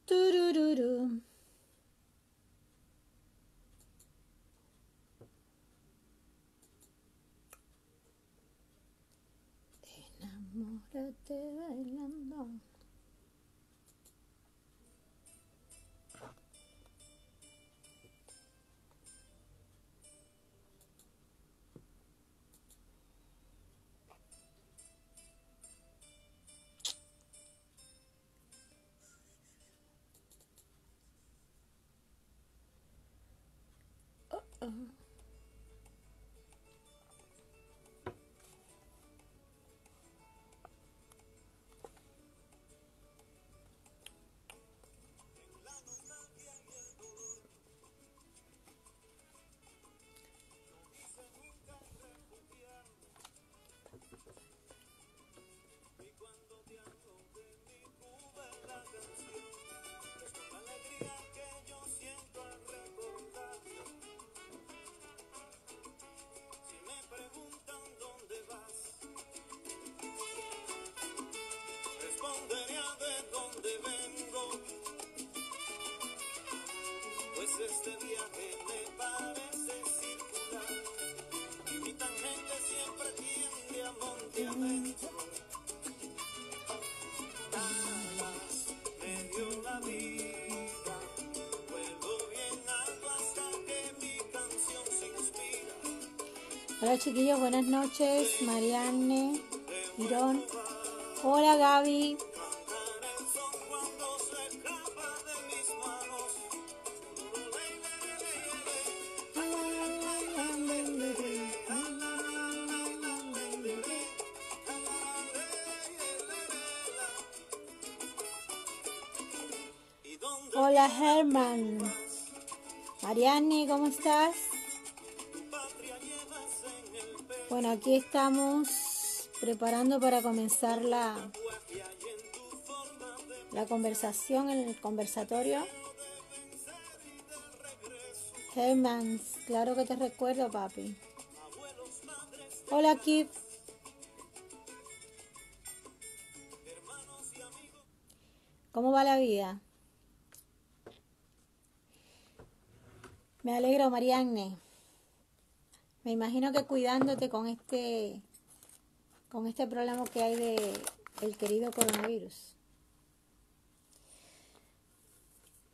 Turururu. Enamórate bailando. Este viaje me parece circular y mi tangente siempre tiende a monte adentro. Nada me dio la vida, vuelo bien alto hasta que mi canción se inspira. Hola chiquillos, buenas noches. Marianne, Irón. Hola Gaby. Hola Herman. Marianne, ¿cómo estás? Bueno, aquí estamos preparando para comenzar la conversación, el conversatorio. Herman, claro que te recuerdo, papi. Hola Kip. ¿Cómo va la vida? Me alegro, Marianne. Me imagino que cuidándote con este problema que hay del querido coronavirus.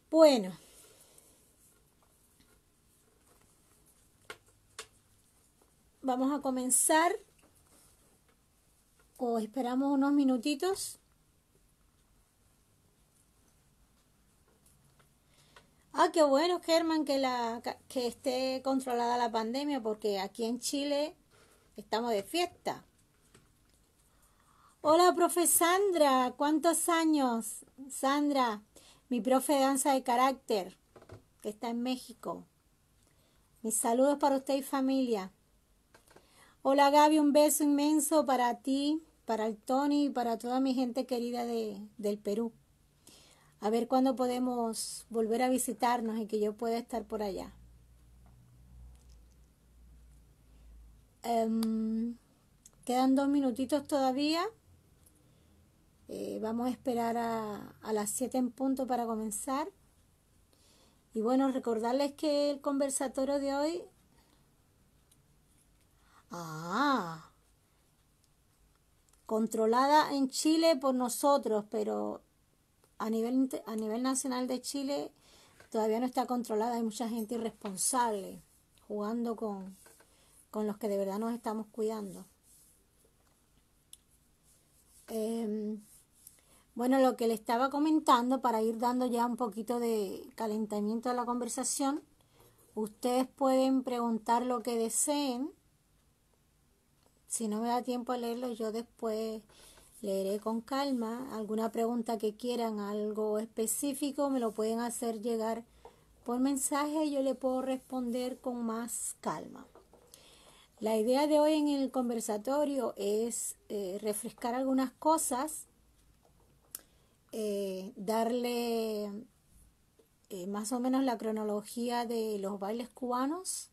Bueno. Vamos a comenzar. O esperamos unos minutitos. Qué bueno, Germán, que esté controlada la pandemia, porque aquí en Chile estamos de fiesta. Hola, profe Sandra, ¿cuántos años? Sandra, mi profe de danza de carácter, que está en México. Mis saludos para usted y familia. Hola, Gaby, un beso inmenso para ti, para el Tony y para toda mi gente querida del Perú. A ver cuándo podemos volver a visitarnos y que yo pueda estar por allá. Quedan 2 minutitos todavía. Vamos a esperar a las 7 en punto para comenzar. Y bueno, recordarles que el conversatorio de hoy... controlada en Chile por nosotros, pero a nivel nacional de Chile todavía no está controlada. Hay mucha gente irresponsable jugando con los que de verdad nos estamos cuidando. Bueno, lo que le estaba comentando, para ir dando ya un poquito de calentamiento a la conversación, ustedes pueden preguntar lo que deseen. Si no me da tiempo a leerlo, yo después leeré con calma. Alguna pregunta que quieran, algo específico, me lo pueden hacer llegar por mensaje y yo le puedo responder con más calma. La idea de hoy en el conversatorio es refrescar algunas cosas, darle más o menos la cronología de los bailes cubanos,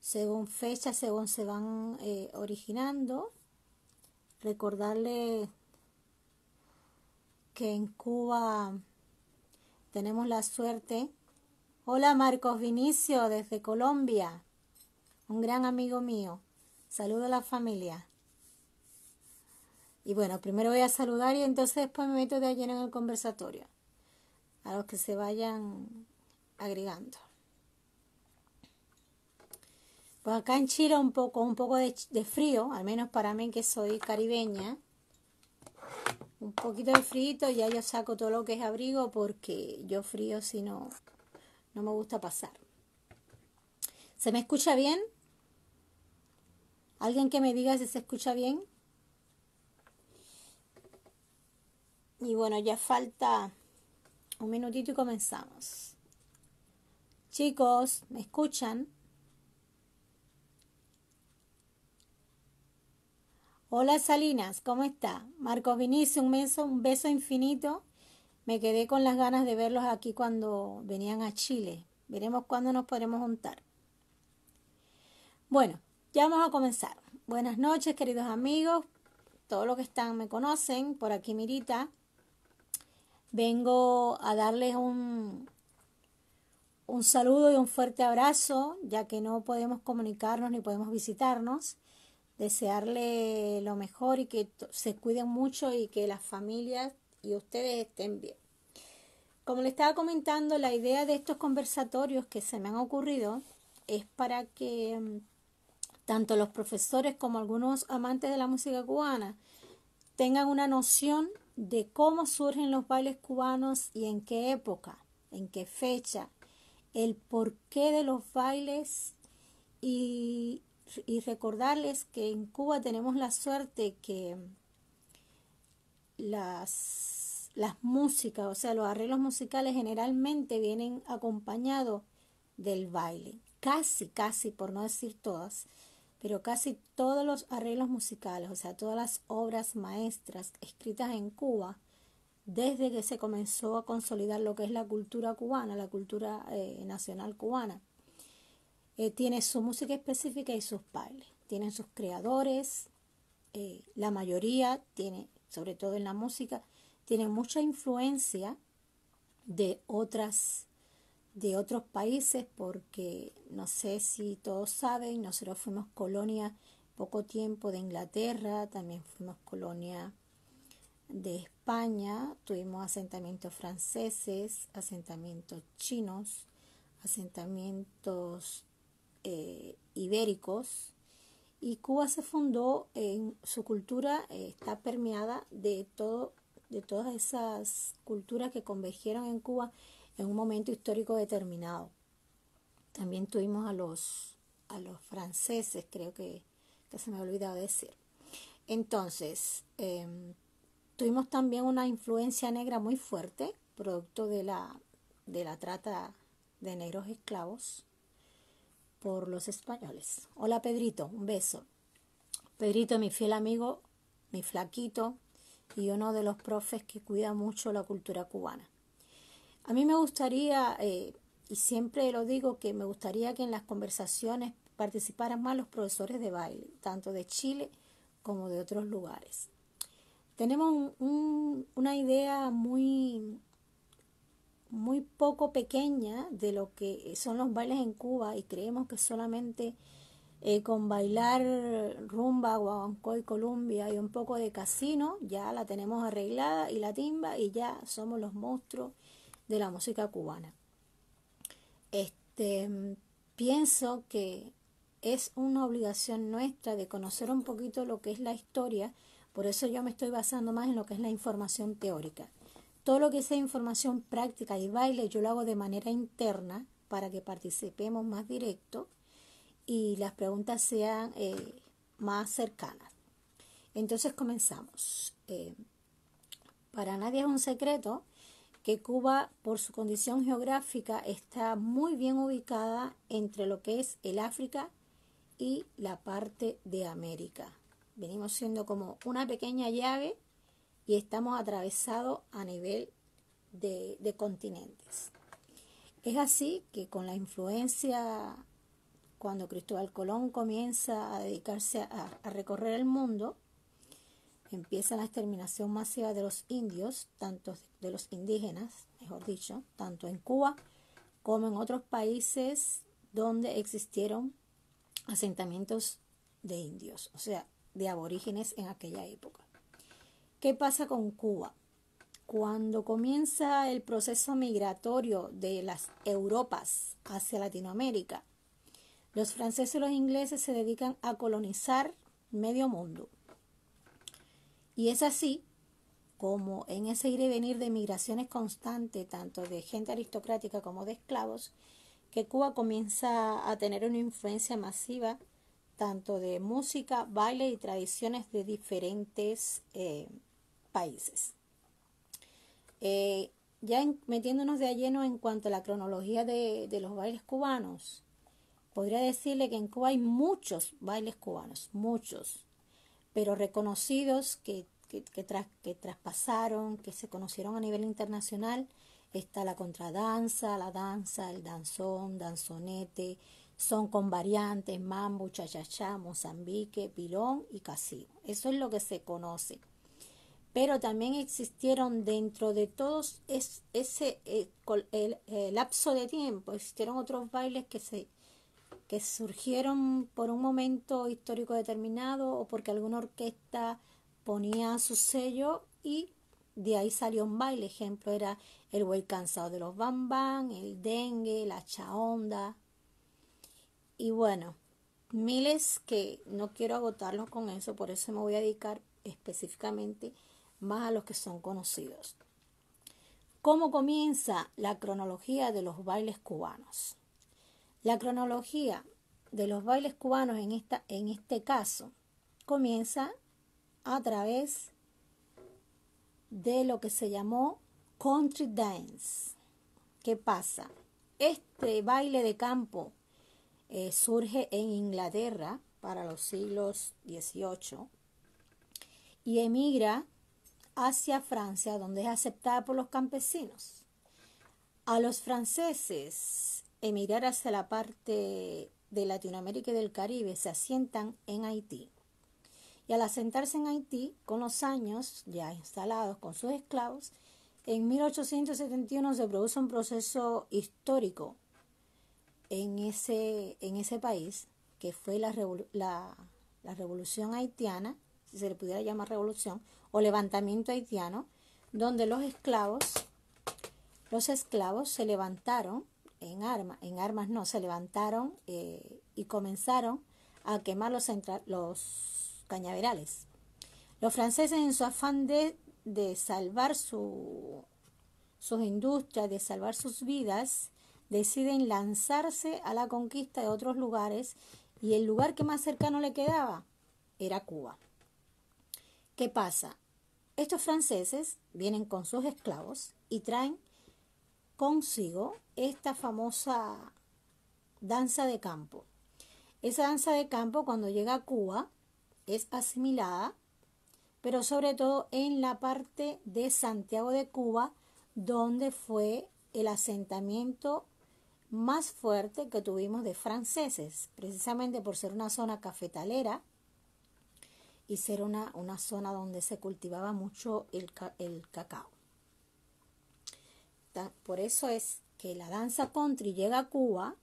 según fecha, según se van originando. Recordarle que en Cuba tenemos la suerte. Hola Marcos Vinicio desde Colombia, un gran amigo mío. Saludo a la familia. Y bueno, primero voy a saludar y entonces después me meto de lleno en el conversatorio. A los que se vayan agregando. Pues acá en Chile un poco de frío, al menos para mí que soy caribeña. Un poquito de frío, ya yo saco todo lo que es abrigo porque yo frío si no me gusta pasar. ¿Se me escucha bien? ¿Alguien que me diga si se escucha bien? Y bueno, ya falta un minutito y comenzamos. Chicos, ¿me escuchan? Hola Salinas, ¿cómo está? Marcos Vinicio, un beso infinito. Me quedé con las ganas de verlos aquí cuando venían a Chile. Veremos cuándo nos podremos juntar. Bueno, ya vamos a comenzar. Buenas noches, queridos amigos. Todos los que están me conocen. Por aquí Mirita. Vengo a darles un saludo y un fuerte abrazo, ya que no podemos comunicarnos ni podemos visitarnos. Desearle lo mejor y que se cuiden mucho y que las familias y ustedes estén bien. Como le estaba comentando, la idea de estos conversatorios que se me han ocurrido es para que tanto los profesores como algunos amantes de la música cubana tengan una noción de cómo surgen los bailes cubanos y en qué época, en qué fecha, el porqué de los bailes y recordarles que en Cuba tenemos la suerte que las músicas, o sea, los arreglos musicales generalmente vienen acompañados del baile. Casi, por no decir todas, pero casi todos los arreglos musicales, o sea, todas las obras maestras escritas en Cuba, desde que se comenzó a consolidar lo que es la cultura cubana, la cultura nacional cubana, tiene su música específica y sus bailes. Tienen sus creadores, la mayoría tiene, sobre todo en la música, tienen mucha influencia de otros países, porque no sé si todos saben, nosotros fuimos colonia poco tiempo de Inglaterra, también fuimos colonia de España, tuvimos asentamientos franceses, asentamientos chinos, asentamientos ibéricos, y Cuba se fundó en su cultura, está permeada de todas esas culturas que convergieron en Cuba en un momento histórico determinado. También tuvimos a los franceses, creo que se me ha olvidado decir. Entonces, tuvimos también una influencia negra muy fuerte, producto de la trata de negros esclavos por los españoles. Hola Pedrito, un beso. Pedrito, mi fiel amigo, mi flaquito y uno de los profes que cuida mucho la cultura cubana. A mí me gustaría, y siempre lo digo, que me gustaría que en las conversaciones participaran más los profesores de baile, tanto de Chile como de otros lugares. Tenemos una idea muy poco pequeña de lo que son los bailes en Cuba y creemos que solamente con bailar rumba, guaguancó y columbia y un poco de casino ya la tenemos arreglada, y la timba, y ya somos los monstruos de la música cubana. Pienso que es una obligación nuestra de conocer un poquito lo que es la historia, por eso yo me estoy basando más en lo que es la información teórica. Todo lo que sea información práctica y baile yo lo hago de manera interna para que participemos más directo y las preguntas sean más cercanas. Entonces comenzamos. Para nadie es un secreto que Cuba, por su condición geográfica, está muy bien ubicada entre lo que es el África y la parte de América. Venimos siendo como una pequeña llave y estamos atravesados a nivel de continentes. Es así que con la influencia, cuando Cristóbal Colón comienza a dedicarse a recorrer el mundo, empieza la exterminación masiva de los indios, tanto de los indígenas, mejor dicho, tanto en Cuba como en otros países donde existieron asentamientos de indios, o sea, de aborígenes en aquella época. ¿Qué pasa con Cuba? Cuando comienza el proceso migratorio de las Europas hacia Latinoamérica, los franceses y los ingleses se dedican a colonizar medio mundo. Y es así como en ese ir y venir de migraciones constantes, tanto de gente aristocrática como de esclavos, que Cuba comienza a tener una influencia masiva tanto de música, baile y tradiciones de diferentes países. Metiéndonos de lleno en cuanto a la cronología de los bailes cubanos, podría decirle que en Cuba hay muchos bailes cubanos, muchos, pero reconocidos que traspasaron, que se conocieron a nivel internacional. Está la contradanza, la danza, el danzón, danzonete, son con variantes, mambo, cha-cha-cha, mozambique, pilón y casillo. Eso es lo que se conoce. Pero también existieron dentro de todos ese lapso de tiempo, existieron otros bailes que surgieron por un momento histórico determinado o porque alguna orquesta ponía su sello y de ahí salió un baile. Ejemplo era el buey cansado de los bambán, el dengue, la chaonda. Y bueno, miles que no quiero agotarlos con eso, por eso me voy a dedicar específicamente más a los que son conocidos. ¿Cómo comienza la cronología de los bailes cubanos? La cronología de los bailes cubanos en este caso comienza a través de lo que se llamó country dance. ¿Qué pasa? Este baile de campo surge en Inglaterra para los siglos XVIII y emigra hacia Francia, donde es aceptada por los campesinos. A los franceses emigrar hacia la parte de Latinoamérica y del Caribe se asientan en Haití. Y al asentarse en Haití, con los años ya instalados con sus esclavos, en 1871 se produce un proceso histórico en ese país, que fue la revolución haitiana, si se le pudiera llamar revolución, o levantamiento haitiano, donde los esclavos se levantaron se levantaron y comenzaron a quemar los cañaverales. Los franceses, en su afán de salvar sus industrias, de salvar sus vidas, deciden lanzarse a la conquista de otros lugares y el lugar que más cercano le quedaba era Cuba. ¿Qué pasa? Estos franceses vienen con sus esclavos y traen consigo esta famosa danza de campo. Esa danza de campo, cuando llega a Cuba, es asimilada, pero sobre todo en la parte de Santiago de Cuba, donde fue el asentamiento más fuerte que tuvimos de franceses, precisamente por ser una zona cafetalera y ser una zona donde se cultivaba mucho el cacao. Por eso es que la danza country llega a Cuba,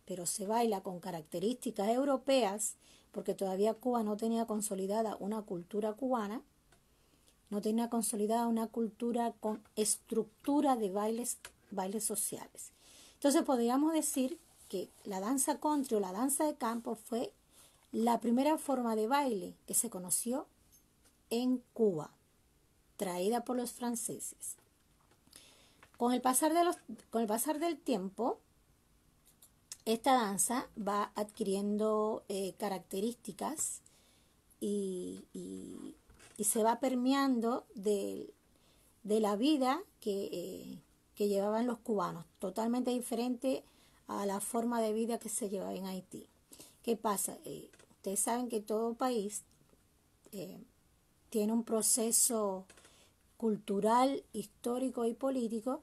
pero se baila con características europeas, porque todavía Cuba no tenía consolidada una cultura cubana, no tenía consolidada una cultura con estructura de bailes sociales. Entonces podríamos decir que la danza country o la danza de campo fue la primera forma de baile que se conoció en Cuba, traída por los franceses. Con el pasar del tiempo, esta danza va adquiriendo características y se va permeando de la vida que llevaban los cubanos, totalmente diferente a la forma de vida que se llevaba en Haití. ¿Qué pasa? Ustedes saben que todo país tiene un proceso cultural, histórico y político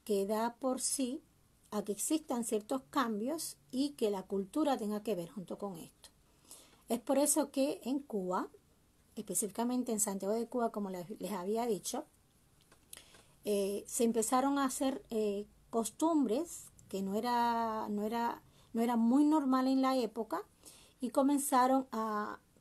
que da por sí a que existan ciertos cambios y que la cultura tenga que ver junto con esto. Es por eso que en Cuba específicamente en Santiago de Cuba, como les había dicho, se empezaron a hacer costumbres que no era muy normal en la época, y comenzaron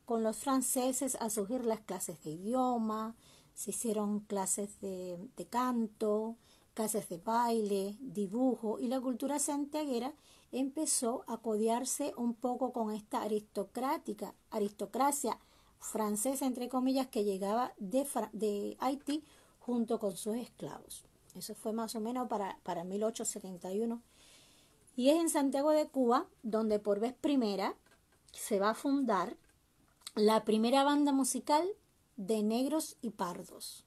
con los franceses a surgir las clases de idioma, se hicieron clases de canto, clases de baile, dibujo, y la cultura santiaguera empezó a codearse un poco con esta aristocracia francesa, entre comillas, que llegaba de Haití junto con sus esclavos. Eso fue más o menos para 1871. Y es en Santiago de Cuba donde por vez primera se va a fundar la primera banda musical de negros y pardos.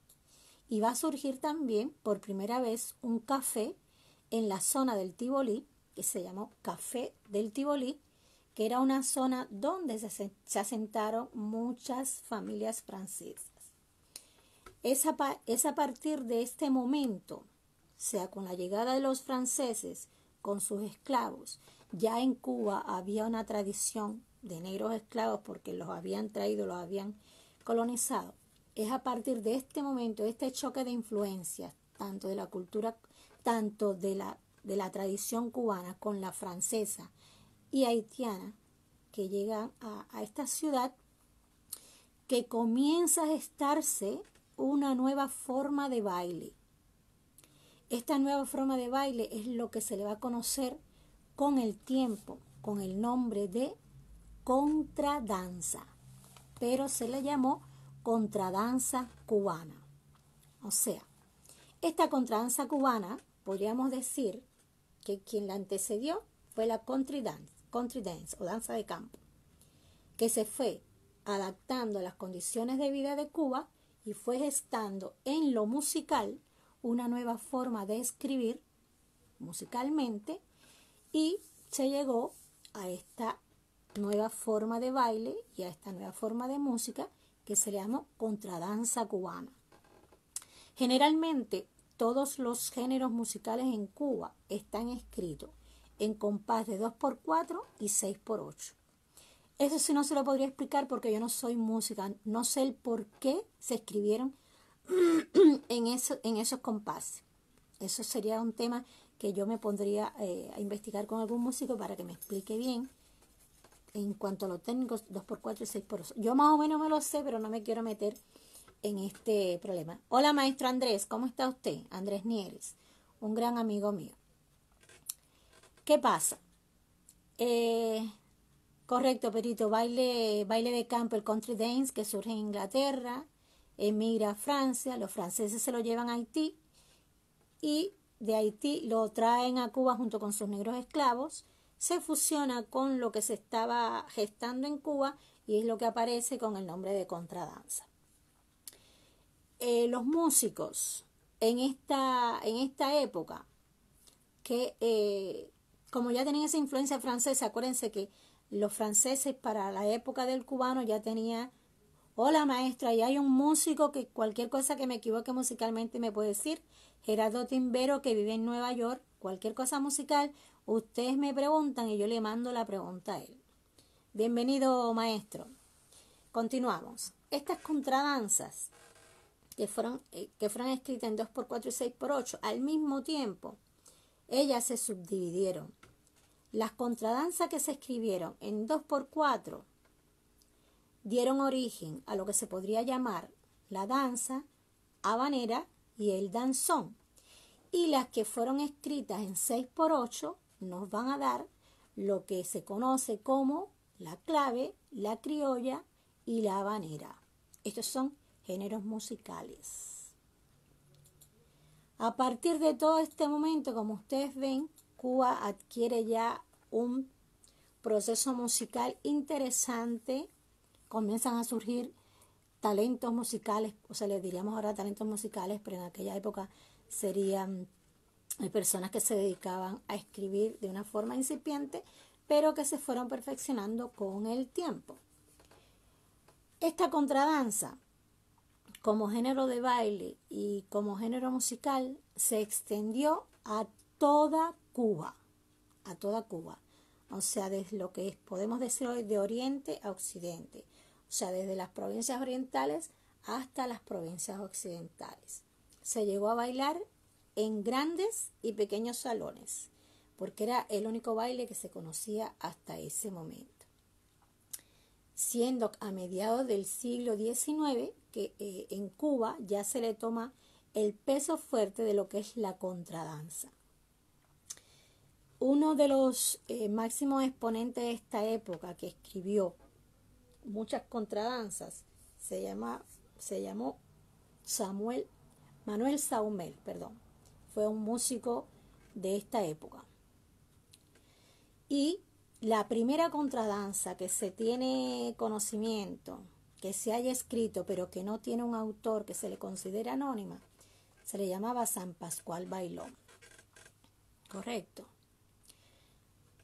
Y va a surgir también por primera vez un café en la zona del Tibolí, que se llamó Café del Tibolí, que era una zona donde se asentaron muchas familias francesas. Es a partir de este momento, o sea, con la llegada de los franceses con sus esclavos, ya en Cuba había una tradición de negros esclavos porque los habían traído, los habían colonizado. Es a partir de este momento, de este choque de influencias, tanto de la cultura, tanto de la tradición cubana con la francesa y haitiana, que llegan a esta ciudad, que comienza a gestarse una nueva forma de baile. Esta nueva forma de baile es lo que se le va a conocer con el tiempo, con el nombre de contradanza, pero se le llamó contradanza cubana. O sea, esta contradanza cubana, podríamos decir que quien la antecedió fue la country dance o danza de campo, que se fue adaptando a las condiciones de vida de Cuba y fue gestando en lo musical una nueva forma de escribir musicalmente, y se llegó a esta nueva forma de baile y a esta nueva forma de música que se le llamó contradanza cubana. Generalmente todos los géneros musicales en Cuba están escritos en compás de 2x4 y 6x8. Eso sí no se lo podría explicar porque yo no soy música, no sé el por qué se escribieron en esos compases. Eso sería un tema que yo me pondría a investigar con algún músico para que me explique bien en cuanto a los técnicos 2x4 y 6x8. Yo más o menos me lo sé, pero no me quiero meter en este problema. Hola, maestro Andrés, ¿cómo está usted? Andrés Nieres, un gran amigo mío. ¿Qué pasa? Correcto, Perito, baile de campo, el country dance, que surge en Inglaterra, emigra a Francia, los franceses se lo llevan a Haití y de Haití lo traen a Cuba junto con sus negros esclavos, se fusiona con lo que se estaba gestando en Cuba y es lo que aparece con el nombre de contradanza. Los músicos en esta época, que como ya tenían esa influencia francesa, acuérdense que los franceses para la época del cubano ya tenían, hola maestra, y hay un músico que cualquier cosa que me equivoque musicalmente me puede decir, Gerardo Timbero, que vive en Nueva York, cualquier cosa musical, ustedes me preguntan y yo le mando la pregunta a él. Bienvenido maestro. Continuamos. Estas contradanzas que fueron escritas en 2x4 y 6x8 al mismo tiempo, ellas se subdividieron. Las contradanzas que se escribieron en 2x4 dieron origen a lo que se podría llamar la danza habanera y el danzón. Y las que fueron escritas en 6x8 nos van a dar lo que se conoce como la clave, la criolla y la habanera. Estos son géneros musicales. A partir de todo este momento, como ustedes ven, Cuba adquiere ya un proceso musical interesante. Comienzan a surgir talentos musicales, o sea, les diríamos ahora talentos musicales, pero en aquella época serían personas que se dedicaban a escribir de una forma incipiente, pero que se fueron perfeccionando con el tiempo. Esta contradanza, como género de baile y como género musical, se extendió a toda Cuba, o sea, desde lo que podemos decir hoy de oriente a occidente. O sea, desde las provincias orientales hasta las provincias occidentales. Se llegó a bailar en grandes y pequeños salones, porque era el único baile que se conocía hasta ese momento. Siendo a mediados del siglo XIX que en Cuba ya se le toma el peso fuerte de lo que es la contradanza. Uno de los máximos exponentes de esta época que escribió muchas contradanzas se llamó Manuel Saumel, fue un músico de esta época. Y la primera contradanza que se tiene conocimiento, que se haya escrito pero que no tiene un autor, que se le considera anónima, se le llamaba San Pascual Bailón. Correcto.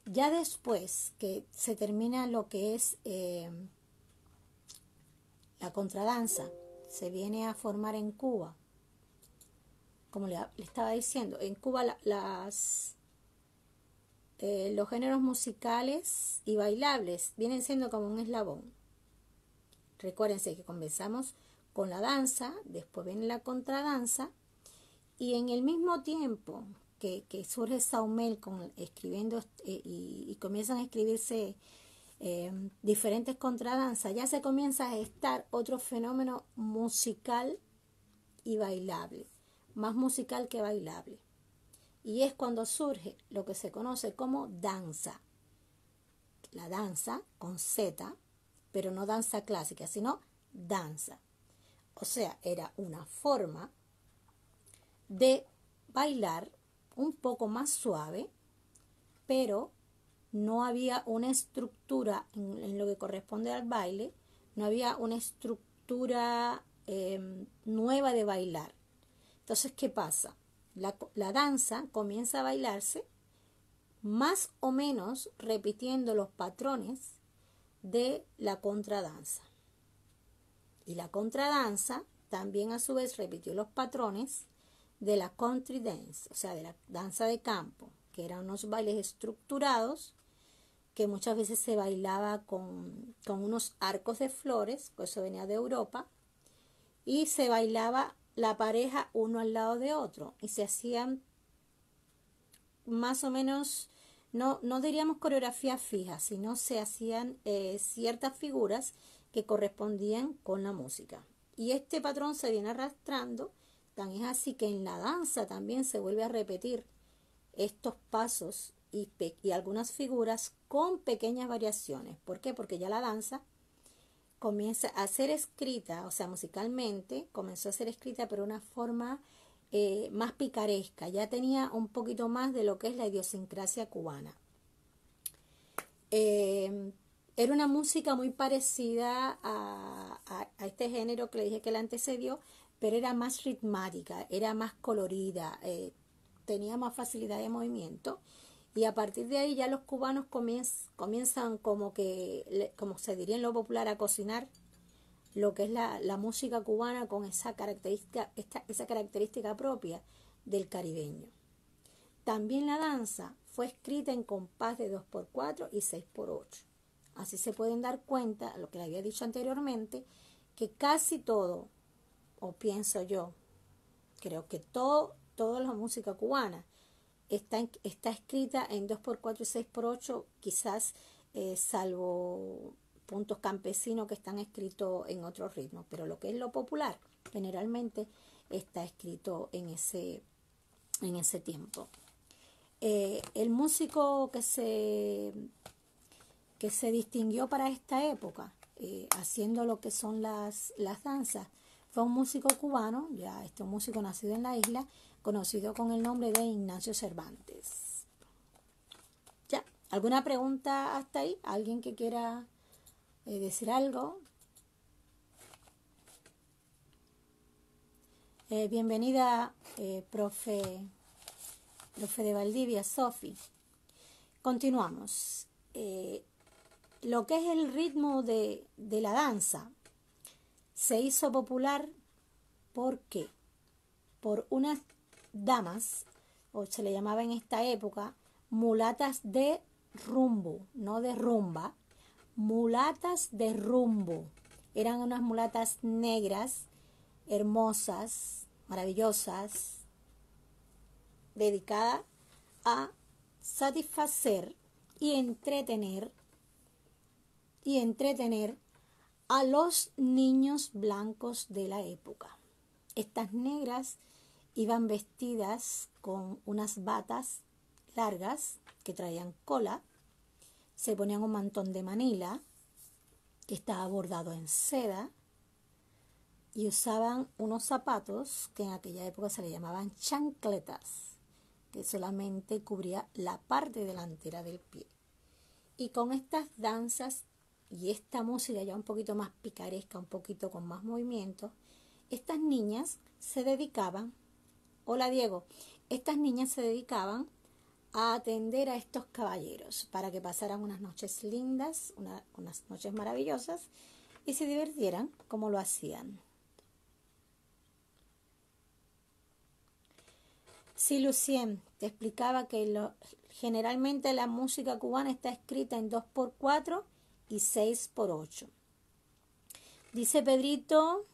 Ya después que se termina lo que es la contradanza, se viene a formar en Cuba. Como le estaba diciendo, en Cuba los géneros musicales y bailables vienen siendo como un eslabón. Recuérdense que comenzamos con la danza, después viene la contradanza, y en el mismo tiempo que surge Saumel escribiendo y comienzan a escribirse diferentes contradanzas, ya se comienza a gestar otro fenómeno musical y bailable, más musical que bailable. Y es cuando surge lo que se conoce como danza. La danza con Z, pero no danza clásica, sino danza. O sea, era una forma de bailar un poco más suave, pero no había una estructura en lo que corresponde al baile, no había una estructura nueva de bailar. Entonces, ¿qué pasa? La danza comienza a bailarse más o menos repitiendo los patrones de la contradanza. Y la contradanza también a su vez repitió los patrones de la country dance, o sea, de la danza de campo, que eran unos bailes estructurados que muchas veces se bailaba con unos arcos de flores, que eso venía de Europa, y se bailaba la pareja uno al lado de otro, y se hacían más o menos, no diríamos coreografía fija, sino se hacían ciertas figuras que correspondían con la música. Y este patrón se viene arrastrando, tan es así que en la danza también se vuelve a repetir estos pasos y algunas figuras con pequeñas variaciones. ¿Por qué? Porque ya la danza comienza a ser escrita, o sea, musicalmente comenzó a ser escrita pero de una forma más picaresca, ya tenía un poquito más de lo que es la idiosincrasia cubana. Era una música muy parecida a este género que le dije que la antecedió, pero era más ritmática, era más colorida, tenía más facilidad de movimiento, y a partir de ahí ya los cubanos comienzan como se diría en lo popular, a cocinar lo que es la música cubana con esa característica propia del caribeño. También la danza fue escrita en compás de 2x4 y 6x8. Así se pueden dar cuenta, lo que le había dicho anteriormente, que casi todo, o pienso yo, creo que toda la música cubana está escrita en 2x4 y 6x8, quizás salvo puntos campesinos que están escritos en otro ritmo, pero lo que es lo popular generalmente está escrito en ese tiempo. El músico que se distinguió para esta época, haciendo lo que son las danzas, fue un músico cubano, un músico nacido en la isla, conocido con el nombre de Ignacio Cervantes. ¿Ya? ¿Alguna pregunta hasta ahí? ¿Alguien que quiera decir algo? Bienvenida, profe de Valdivia, Sofi. Continuamos. Lo que es el ritmo de la danza se hizo popular, ¿por qué? Por unas damas, o se le llamaba en esta época, mulatas de rumbo, no de rumba, mulatas de rumbo, Eran unas mulatas negras, hermosas, maravillosas, dedicadas a satisfacer y entretener a los niños blancos de la época. Estas negras iban vestidas con unas batas largas que traían cola, se ponían un mantón de Manila que estaba bordado en seda y usaban unos zapatos que en aquella época se le llamaban chancletas, que solamente cubría la parte delantera del pie. Y con estas danzas y esta música ya un poquito más picaresca, un poquito con más movimiento, estas niñas se dedicaban, hola Diego, estas niñas se dedicaban a atender a estos caballeros para que pasaran unas noches lindas, unas noches maravillosas y se divirtieran como lo hacían. Sí, Lucien, te explicaba que generalmente la música cubana está escrita en 2x4 y 6x8. Dice Pedrito,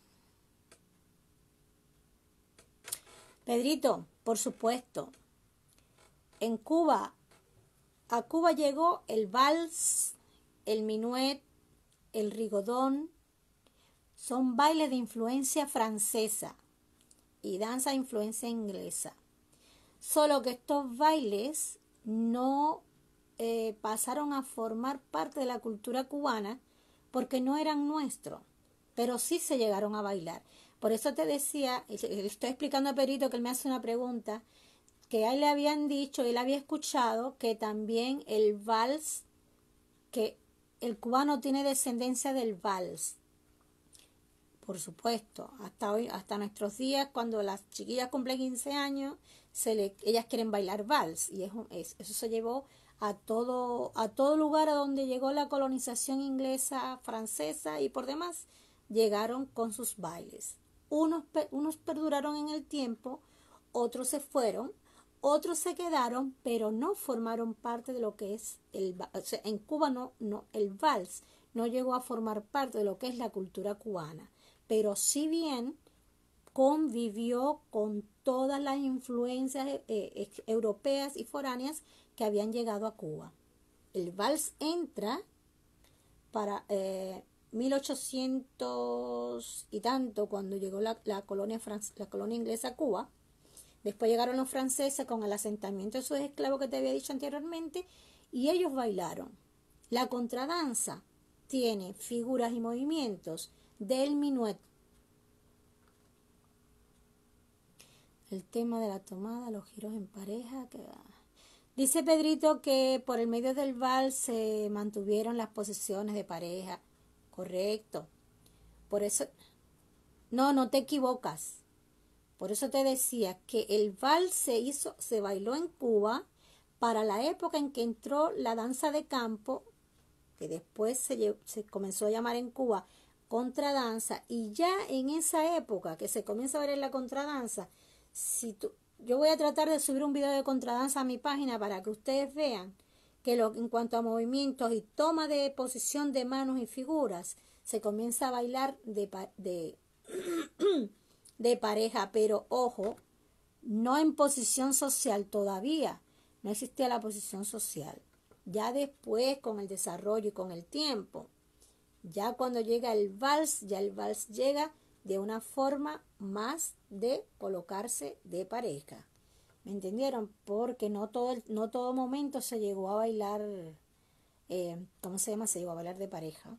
por supuesto, en Cuba, a Cuba llegó el vals, el minuet, el rigodón, son bailes de influencia francesa y danza de influencia inglesa. Solo que estos bailes no pasaron a formar parte de la cultura cubana porque no eran nuestros, pero sí se llegaron a bailar. Por eso te decía, le estoy explicando a Perito que él me hace una pregunta, que a él le habían dicho, él había escuchado que también el vals, que el cubano tiene descendencia del vals. Por supuesto, hasta hoy, hasta nuestros días, cuando las chiquillas cumplen 15 años, ellas quieren bailar vals. Y eso se llevó a todo lugar a donde llegó la colonización inglesa, francesa y por demás, llegaron con sus bailes. Unos perduraron en el tiempo, otros se fueron, otros se quedaron, pero no formaron parte de lo que es o sea, en Cuba el vals no llegó a formar parte de lo que es la cultura cubana, pero si bien convivió con todas las influencias europeas y foráneas que habían llegado a Cuba. El vals entra para 1800 y tanto, cuando llegó la colonia inglesa a Cuba. Después llegaron los franceses con el asentamiento de sus esclavos que te había dicho anteriormente y ellos bailaron. La contradanza tiene figuras y movimientos del minuet. El tema de la tomada, los giros en pareja. Dice Pedrito que por el medio del vals se mantuvieron las posiciones de pareja. Correcto. Por eso, no te equivocas. Por eso te decía que el vals se bailó en Cuba para la época en que entró la danza de campo, que después se comenzó a llamar en Cuba contradanza, y ya en esa época que se comienza a ver en la contradanza, yo voy a tratar de subir un video de contradanza a mi página para que ustedes vean que en cuanto a movimientos y toma de posición de manos y figuras, se comienza a bailar de pareja, pero ojo, no en posición social todavía, no existía la posición social. Ya después, con el desarrollo y con el tiempo, ya cuando llega el vals, ya el vals llega de una forma más de colocarse de pareja. ¿Me entendieron? Porque no todo momento se llegó a bailar, ¿cómo se llama? Se llegó a bailar de pareja.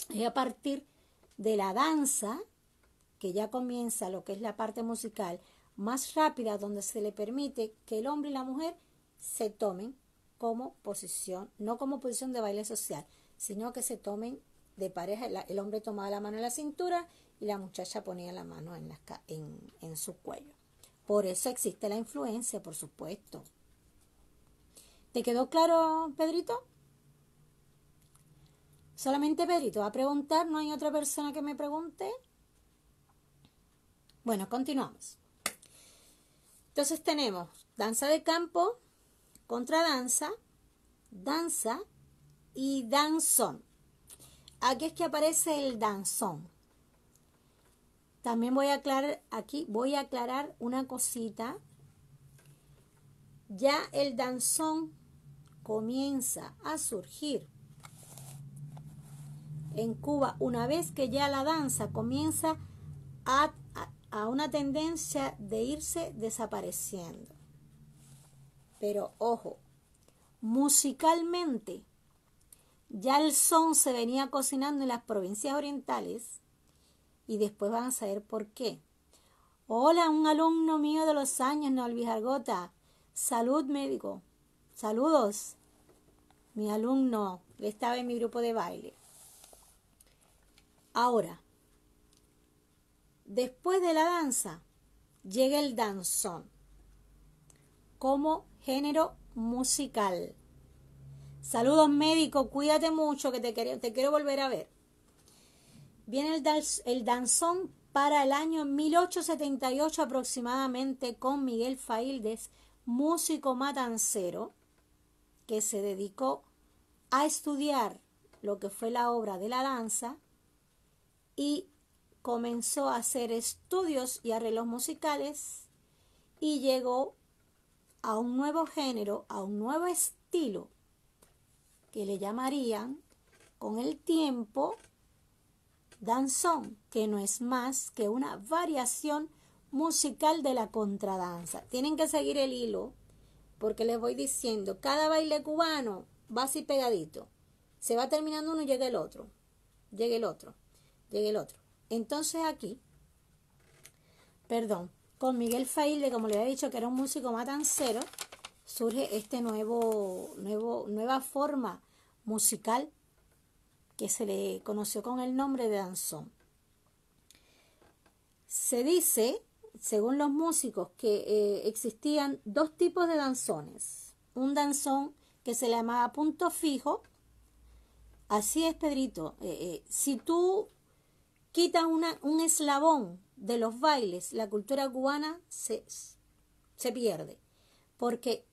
Y a partir de la danza, que ya comienza lo que es la parte musical más rápida, donde se le permite que el hombre y la mujer se tomen como posición, no como posición de baile social, sino que se tomen de pareja. El hombre tomaba la mano en la cintura y la muchacha ponía la mano en su cuello. Por eso existe la influencia, por supuesto. ¿Te quedó claro, Pedrito? Solamente Pedrito va a preguntar, ¿no hay otra persona que me pregunte? Bueno, continuamos. Entonces tenemos danza de campo, contradanza, danza y danzón. aquí es que aparece el danzón. También voy a aclarar una cosita. Ya el danzón comienza a surgir en Cuba una vez que ya la danza comienza a una tendencia de irse desapareciendo. Pero ojo, musicalmente ya el son se venía cocinando en las provincias orientales y después van a saber por qué. Hola, un alumno mío de los años, Nolvis Argota. Salud, médico. Saludos. Mi alumno estaba en mi grupo de baile. Ahora, después de la danza, llega el danzón como género musical. Saludos, médico, cuídate mucho que te quiero volver a ver. Viene el danzón para el año 1878 aproximadamente con Miguel Faíldes, músico matancero, que se dedicó a estudiar lo que fue la obra de la danza y comenzó a hacer estudios y arreglos musicales y llegó a un nuevo género, a un nuevo estilo que le llamarían con el tiempo danzón, que no es más que una variación musical de la contradanza. Tienen que seguir el hilo porque les voy diciendo, cada baile cubano va así pegadito. Se va terminando uno y llega el otro, llega el otro, llega el otro. Entonces aquí, con Miguel Faílde, como le había dicho que era un músico matancero, surge este nueva forma musical que se le conoció con el nombre de danzón. Se dice, según los músicos, que existían dos tipos de danzones. Un danzón que se le llamaba punto fijo. Así es, Pedrito. Si tú quitas un eslabón de los bailes, la cultura cubana se pierde. Porque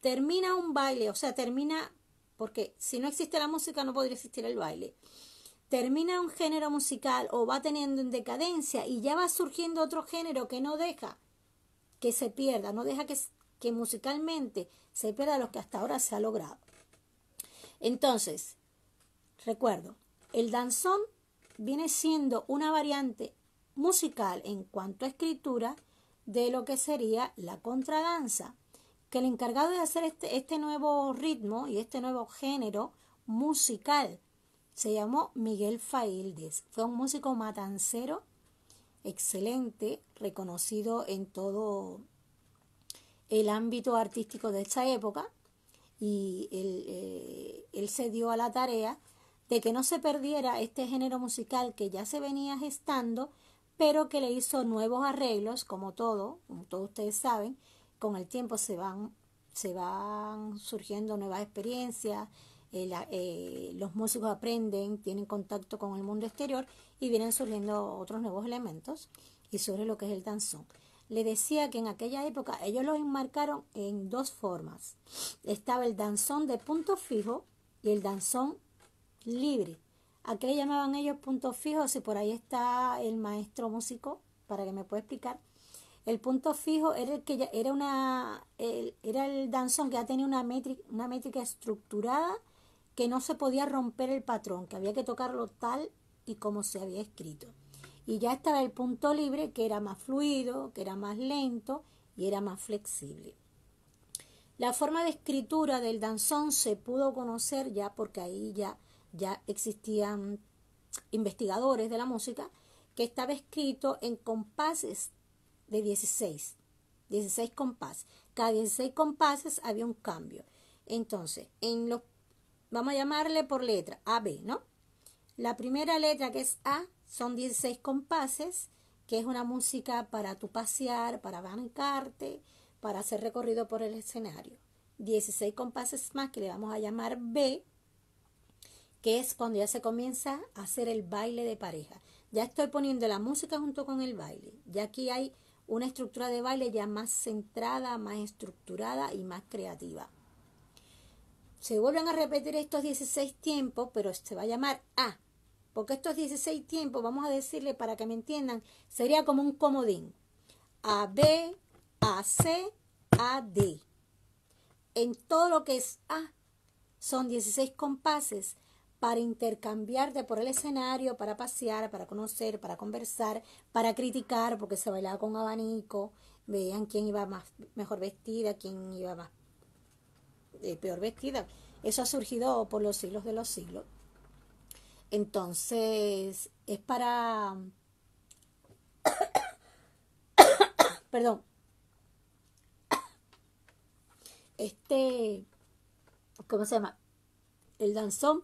termina un baile, porque si no existe la música no podría existir el baile. Termina un género musical o va teniendo en decadencia y ya va surgiendo otro género que no deja que se pierda, no deja que musicalmente se pierda lo que hasta ahora se ha logrado. Entonces, recuerdo, el danzón viene siendo una variante musical en cuanto a escritura de lo que sería la contradanza, que el encargado de hacer este nuevo ritmo y este nuevo género musical se llamó Miguel Faíldes. Fue un músico matancero excelente, reconocido en todo el ámbito artístico de esta época, y él se dio a la tarea de que no se perdiera este género musical que ya se venía gestando, pero que le hizo nuevos arreglos, como todos ustedes saben. Con el tiempo se van surgiendo nuevas experiencias, los músicos aprenden, tienen contacto con el mundo exterior y vienen surgiendo otros nuevos elementos y surge lo que es el danzón. Le decía que en aquella época ellos lo enmarcaron en dos formas. Estaba el danzón de punto fijo y el danzón libre. ¿A qué le llamaban ellos punto fijo? Si por ahí está el maestro músico para que me pueda explicar. El punto fijo era el que ya era el danzón que ya tenía una métrica estructurada, que no se podía romper el patrón, que había que tocarlo tal y como se había escrito. Y ya estaba el punto libre, que era más fluido, que era más lento y era más flexible. La forma de escritura del danzón se pudo conocer ya porque ahí ya existían investigadores de la música, que estaba escrito en compases de 16 compases. Cada 16 compases había un cambio. Entonces, vamos a llamarle por letra, A, B, ¿no? La primera letra, que es A, son 16 compases, que es una música para tu pasear, para bancarte, para hacer recorrido por el escenario. 16 compases más, que le vamos a llamar B, que es cuando ya se comienza a hacer el baile de pareja. Ya estoy poniendo la música junto con el baile. Ya aquí hay una estructura de baile ya más centrada, más estructurada y más creativa. Se vuelven a repetir estos 16 tiempos, pero se va a llamar A. porque estos 16 tiempos, vamos a decirle para que me entiendan, sería como un comodín. A, B, A, C, A, D. En todo lo que es A, son 16 compases para intercambiarte por el escenario, para pasear, para conocer, para conversar, para criticar, porque se bailaba con abanico, veían quién iba mejor vestida, quién iba más peor vestida. Eso ha surgido por los siglos de los siglos. Entonces, es para, perdón, ¿cómo se llama? El danzón,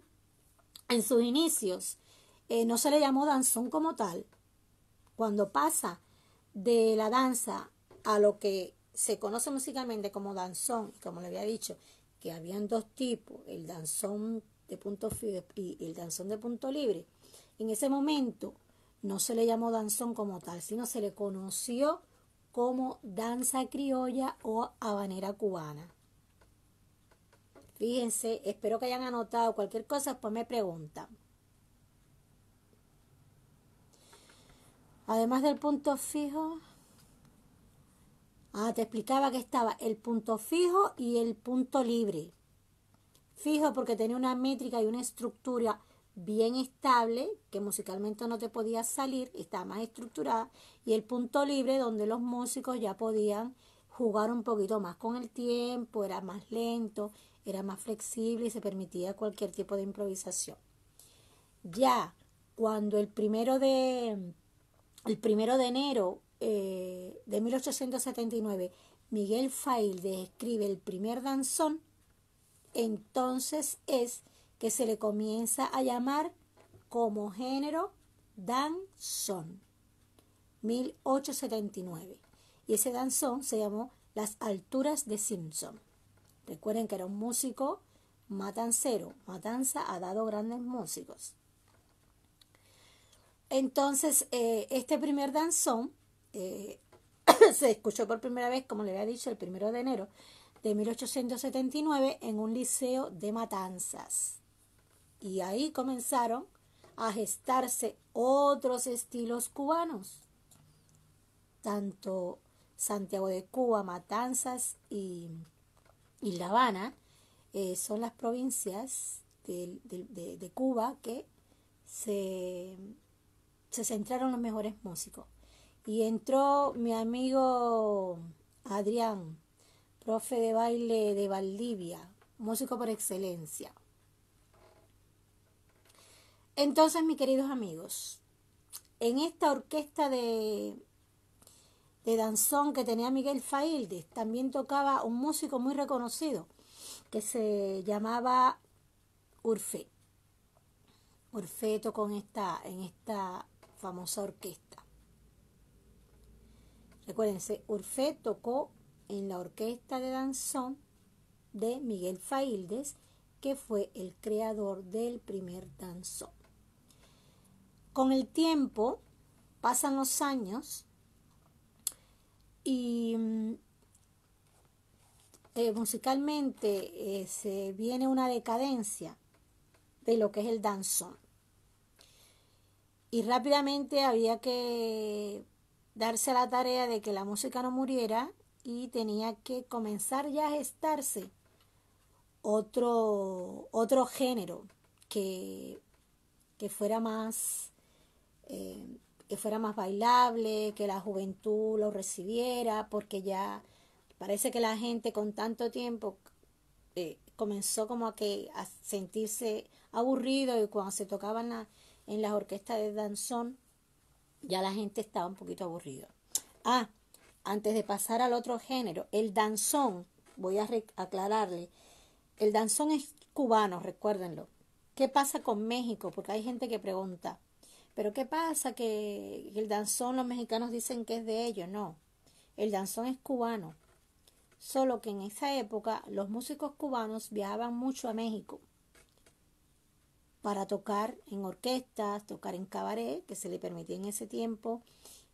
en sus inicios, no se le llamó danzón como tal. Cuando pasa de la danza a lo que se conoce musicalmente como danzón, y como le había dicho, que habían dos tipos, el danzón de punto fijo y el danzón de punto libre, en ese momento no se le llamó danzón como tal, sino se le conoció como danza criolla o habanera cubana. Fíjense, espero que hayan anotado cualquier cosa, después me preguntan. Además del punto fijo, te explicaba que estaba el punto fijo y el punto libre. Fijo porque tenía una métrica y una estructura bien estable, que musicalmente no te podía salir, estaba más estructurada, y el punto libre donde los músicos ya podían jugar un poquito más con el tiempo, era más lento, era más flexible y se permitía cualquier tipo de improvisación. Ya cuando el primero de enero de 1879 Miguel Faílde escribe el primer danzón, entonces es que se le comienza a llamar como género danzón, 1879. Y ese danzón se llamó Las Alturas de Simpson. Recuerden que era un músico matancero. Matanza ha dado grandes músicos. Entonces, este primer danzón se escuchó por primera vez, como le había dicho, el 1 de enero de 1879 en un liceo de Matanzas. Y ahí comenzaron a gestarse otros estilos cubanos. Tanto Santiago de Cuba, Matanzas y La Habana son las provincias de Cuba que se centraron los mejores músicos. Y entró mi amigo Adrián, profe de baile de Valdivia, músico por excelencia. Entonces, mis queridos amigos, en esta orquesta de danzón que tenía Miguel Faílde, también tocaba un músico muy reconocido que se llamaba Urfé. Urfé tocó en esta famosa orquesta. Recuérdense, Urfé tocó en la orquesta de danzón de Miguel Faíldes, que fue el creador del primer danzón. Con el tiempo, pasan los años y musicalmente se viene una decadencia de lo que es el danzón. Y rápidamente había que darse a la tarea de que la música no muriera y tenía que comenzar ya a gestarse otro género que fuera más bailable, que la juventud lo recibiera, porque ya parece que la gente con tanto tiempo comenzó como a sentirse aburrido, y cuando se tocaban en las orquestas de danzón ya la gente estaba un poquito aburrida. Antes de pasar al otro género, el danzón, voy a aclararle, el danzón es cubano, recuérdenlo. ¿Qué pasa con México? Porque hay gente que pregunta, ¿pero qué pasa que el danzón los mexicanos dicen que es de ellos? No, el danzón es cubano. Solo que en esa época los músicos cubanos viajaban mucho a México para tocar en orquestas, tocar en cabaret, que se le permitía en ese tiempo,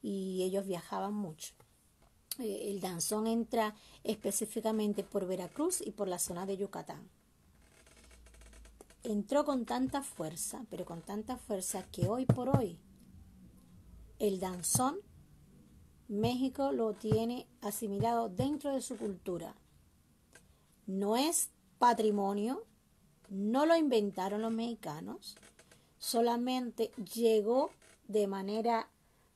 y ellos viajaban mucho. El danzón entra específicamente por Veracruz y por la zona de Yucatán. entró con tanta fuerza, pero con tanta fuerza que hoy por hoy el danzón México lo tiene asimilado dentro de su cultura. No es patrimonio, no lo inventaron los mexicanos, solamente llegó de manera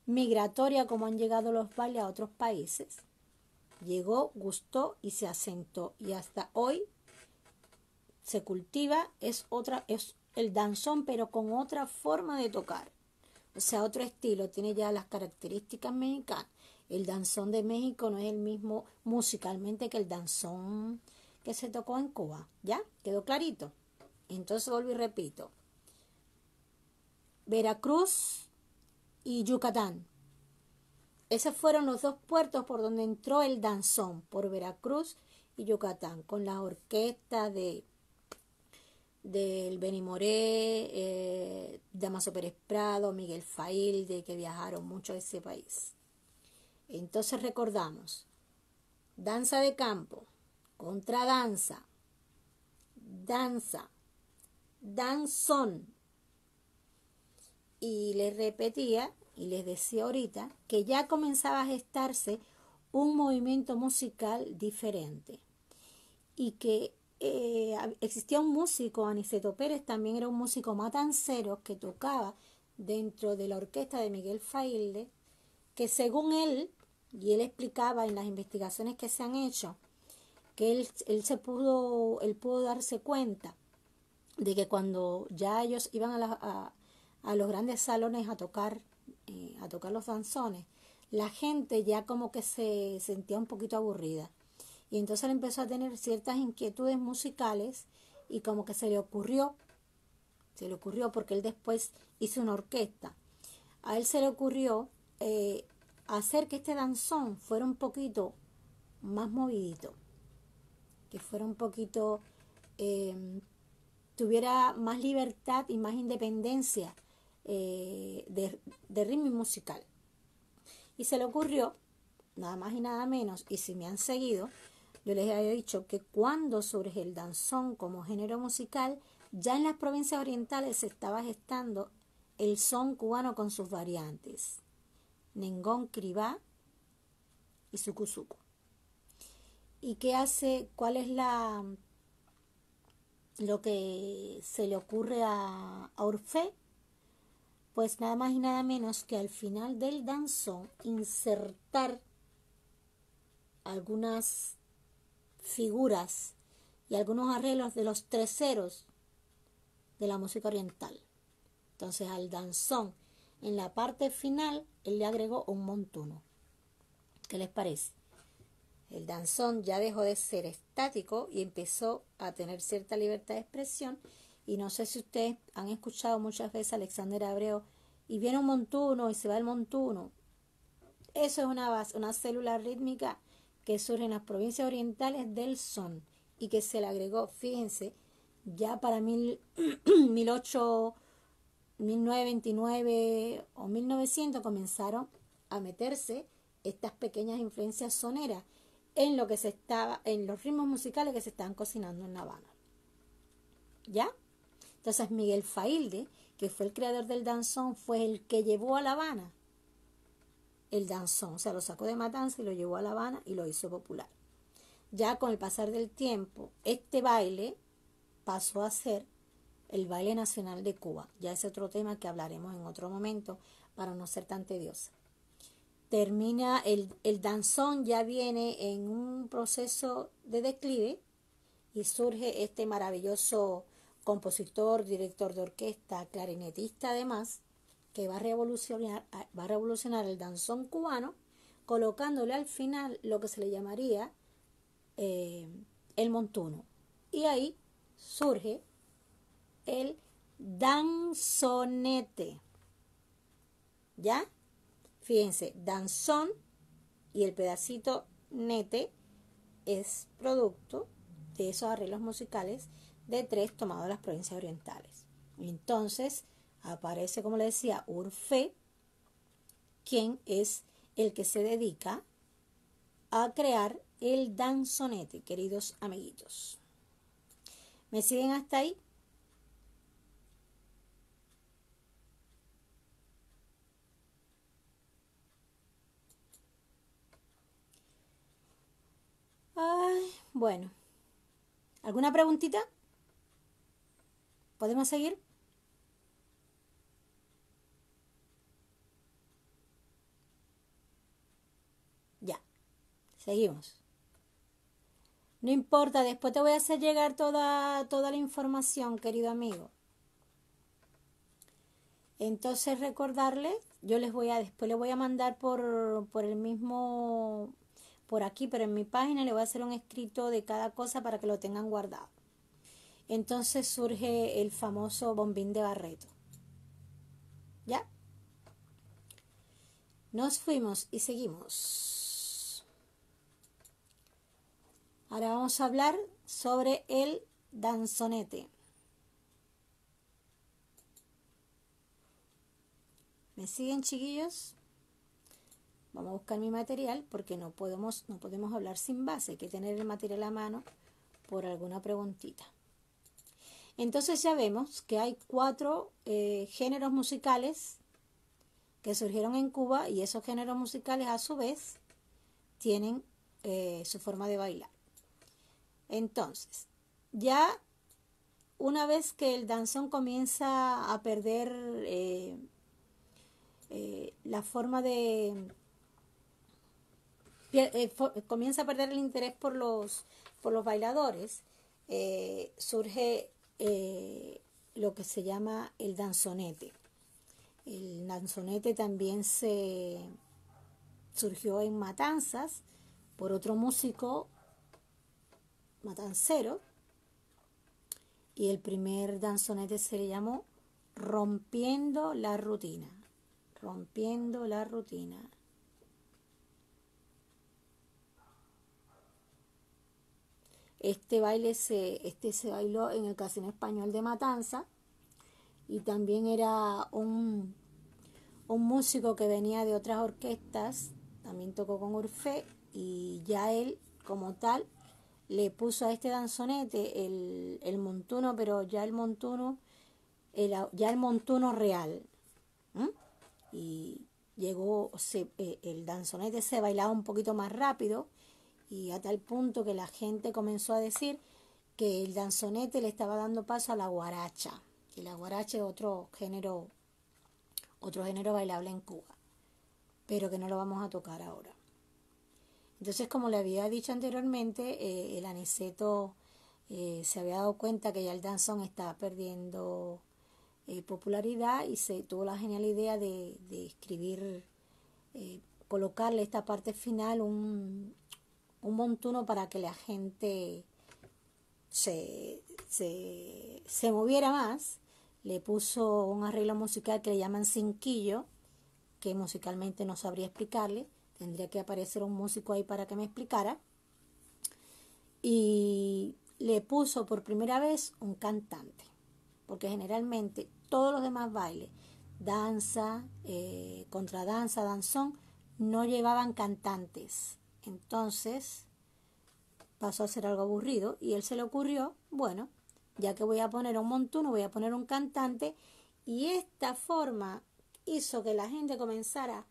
migratoria como han llegado los bailes a otros países. Llegó, gustó y se asentó. Y hasta hoy se cultiva, es el danzón, pero con otra forma de tocar. O sea, otro estilo, tiene ya las características mexicanas. El danzón de México no es el mismo musicalmente que el danzón que se tocó en Cuba. ¿Ya? ¿Quedó clarito? Entonces vuelvo y repito. Veracruz y Yucatán. Esos fueron los dos puertos por donde entró el danzón, por Veracruz y Yucatán, con las orquestas del Benny Moré, Damaso Pérez Prado, Miguel Failde, que viajaron mucho a ese país. Entonces recordamos, danza de campo, contradanza, danza, danzón. Y les repetía y les decía ahorita que ya comenzaba a gestarse un movimiento musical diferente y que existía un músico, Aniceto Pérez, también era un músico matancero que tocaba dentro de la orquesta de Miguel Failde, que según él, y él explicaba en las investigaciones que se han hecho, que él pudo darse cuenta de que cuando ya ellos iban a los grandes salones a tocar los danzones, la gente ya como que se sentía un poquito aburrida. Y entonces él empezó a tener ciertas inquietudes musicales y como que se le ocurrió porque él después hizo una orquesta. A él se le ocurrió hacer que este danzón fuera un poquito más movidito, que fuera un poquito, tuviera más libertad y más independencia de ritmo musical. Y se le ocurrió, nada más y nada menos, y si me han seguido, yo les había dicho que cuando surge el danzón como género musical, ya en las provincias orientales se estaba gestando el son cubano con sus variantes, nengón, cribá y sucusuco. ¿Y qué hace? ¿Cuál es lo que se le ocurre a Orfé? Pues nada más y nada menos que al final del danzón insertar algunas figuras y algunos arreglos de los terceros de la música oriental. Entonces al danzón, en la parte final, él le agregó un montuno. ¿Qué les parece? El danzón ya dejó de ser estático y empezó a tener cierta libertad de expresión. Y no sé si ustedes han escuchado muchas veces a Alexander Abreu, y viene un montuno y se va el montuno. Eso es una célula rítmica que surge en las provincias orientales del son y que se le agregó, fíjense, ya para 1929 o 1900 comenzaron a meterse estas pequeñas influencias soneras en los ritmos musicales que se estaban cocinando en La Habana. ¿Ya? Entonces Miguel Failde, que fue el creador del danzón, fue el que llevó a La Habana el danzón, o sea, lo sacó de Matanza y lo llevó a La Habana y lo hizo popular. Ya con el pasar del tiempo, este baile pasó a ser el baile nacional de Cuba. Ya es otro tema que hablaremos en otro momento para no ser tan tediosa. Termina el danzón, ya viene en un proceso de declive y surge este maravilloso compositor, director de orquesta, clarinetista además, que va a revolucionar el danzón cubano, colocándole al final lo que se le llamaría el montuno. Y ahí surge el danzonete. ¿Ya? Fíjense, danzón y el pedacito nete es producto de esos arreglos musicales de tres tomados de las provincias orientales. Entonces aparece, como les decía, Orfé, quien es el que se dedica a crear el danzonete, queridos amiguitos. ¿Me siguen hasta ahí? Bueno, ¿alguna preguntita? ¿Podemos seguir? Ya, seguimos. No importa, después te voy a hacer llegar toda la información, querido amigo. Entonces recordarles, después les voy a mandar por el mismo, por aquí, pero en mi página le voy a hacer un escrito de cada cosa para que lo tengan guardado. Entonces surge el famoso bombín de Barreto. ¿Ya? Nos fuimos y seguimos. Ahora vamos a hablar sobre el danzonete. ¿Me siguen, chiquillos? Vamos a buscar mi material porque no podemos hablar sin base. Hay que tener el material a mano por alguna preguntita. Entonces ya vemos que hay 4 géneros musicales que surgieron en Cuba y esos géneros musicales a su vez tienen su forma de bailar. Entonces, ya una vez que el danzón comienza a perder la forma de... comienza a perder el interés por los bailadores, surge lo que se llama el danzonete. El danzonete también surgió en Matanzas por otro músico matancero, y el primer danzonete se le llamó Rompiendo la Rutina. Rompiendo la Rutina. Este se bailó en el Casino Español de Matanza, y también era un músico que venía de otras orquestas, también tocó con Orfeo, y ya él como tal le puso a este danzonete el montuno, pero ya el montuno real. Y llegó, el danzonete se bailaba un poquito más rápido, y a tal punto que la gente comenzó a decir que el danzonete le estaba dando paso a la guaracha, y la guaracha es otro género bailable en Cuba, pero que no lo vamos a tocar ahora. Entonces, como le había dicho anteriormente, el Aniceto se había dado cuenta que ya el danzón estaba perdiendo popularidad, y se tuvo la genial idea de escribir, colocarle esta parte final, un montuno para que la gente se moviera más. Le puso un arreglo musical que le llaman cinquillo, que musicalmente no sabría explicarle, tendría que aparecer un músico ahí para que me explicara, y le puso por primera vez un cantante, porque generalmente todos los demás bailes, danza, contradanza, danzón, no llevaban cantantes. Entonces pasó a ser algo aburrido, y él se le ocurrió, bueno, ya que voy a poner un montuno, voy a poner un cantante, y esta forma hizo que la gente comenzara